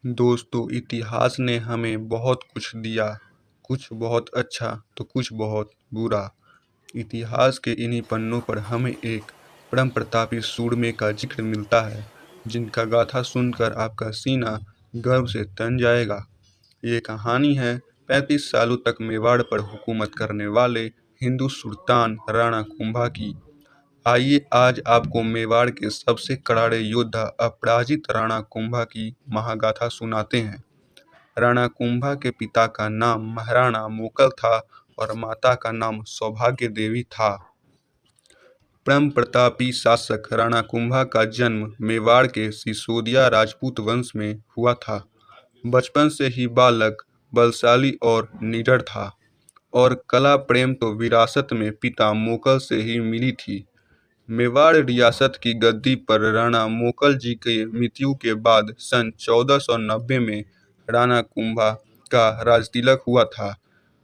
दोस्तों, इतिहास ने हमें बहुत कुछ दिया, कुछ बहुत अच्छा तो कुछ बहुत बुरा। इतिहास के इन्हीं पन्नों पर हमें एक परम प्रतापी सूरमे का जिक्र मिलता है, जिनका गाथा सुनकर आपका सीना गर्व से तन जाएगा। ये कहानी है 35 सालों तक मेवाड़ पर हुकूमत करने वाले हिंदू सुल्तान राणा कुंभा की। आइए आज आपको मेवाड़ के सबसे करारे योद्धा अपराजित राणा कुंभा की महागाथा सुनाते हैं। राणा कुंभा के पिता का नाम महाराणा मोकल था और माता का नाम सौभाग्य देवी था। परम प्रतापी शासक राणा कुंभा का जन्म मेवाड़ के सिसोदिया राजपूत वंश में हुआ था। बचपन से ही बालक बलशाली और निडर था और कला प्रेम तो विरासत में पिता मोकल से ही मिली थी। मेवाड़ रियासत की गद्दी पर राणा मोकल जी की मृत्यु के बाद सन 1490 में राणा कुंभा का राजतिलक हुआ था।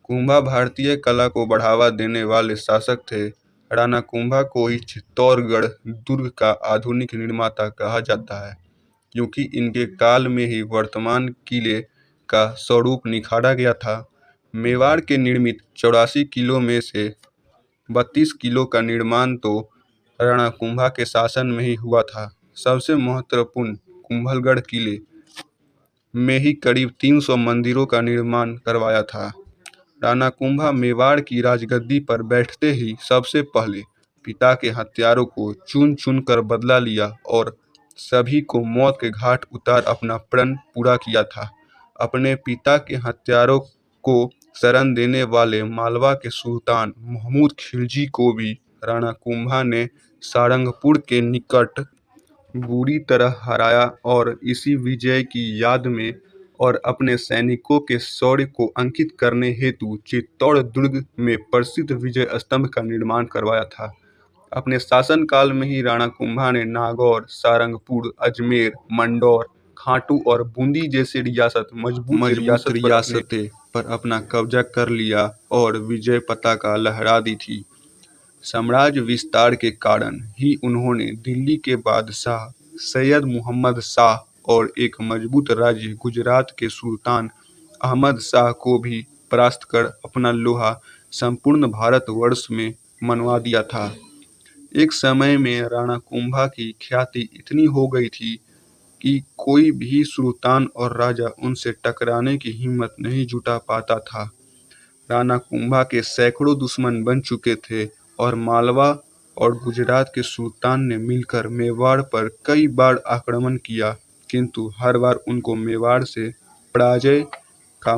कुंभा भारतीय कला को बढ़ावा देने वाले शासक थे। राणा कुंभा को ही चित्तौड़गढ़ दुर्ग का आधुनिक निर्माता कहा जाता है, क्योंकि इनके काल में ही वर्तमान किले का स्वरूप निखारा गया था। मेवाड़ के निर्मित 84 किलो में से 32 किलो का निर्माण तो राणा कुंभा के शासन में ही हुआ था। सबसे महत्वपूर्ण कुंभलगढ़ किले में ही करीब 300 मंदिरों का निर्माण करवाया था। राणा कुंभा मेवाड़ की राजगद्दी पर बैठते ही सबसे पहले पिता के हथियारों को चुन चुन कर बदला लिया और सभी को मौत के घाट उतार अपना प्रण पूरा किया था। अपने पिता के हथियारों को शरण देने वाले मालवा के सुल्तान महमूद खिलजी को भी राणा कुंभा ने सारंगपुर के निकट बुरी तरह हराया और इसी विजय की याद में और अपने सैनिकों के शौर्य को अंकित करने हेतु चित्तौड़ दुर्ग में प्रसिद्ध विजय स्तंभ का निर्माण करवाया था। अपने शासनकाल में ही राणा कुंभा ने नागौर, सारंगपुर, अजमेर, मंडौर, खाटू और बूंदी जैसे मजबूत रियासतें पर अपना कब्जा कर लिया और विजय पताका लहरा दी थी। साम्राज्य विस्तार के कारण ही उन्होंने दिल्ली के बादशाह सैयद मुहम्मद शाह और एक मजबूत राज्य गुजरात के सुल्तान अहमद शाह को भी परास्त कर अपना लोहा संपूर्ण भारतवर्ष में मनवा दिया था। एक समय में राणा कुंभा की ख्याति इतनी हो गई थी कि कोई भी सुल्तान और राजा उनसे टकराने की हिम्मत नहीं जुटा पाता था। राणा कुंभा के सैकड़ों दुश्मन बन चुके थे और मालवा और गुजरात के सुल्तान ने मिलकर मेवाड़ पर कई बार आक्रमण किया, किंतु हर बार उनको मेवाड़ से पराजय का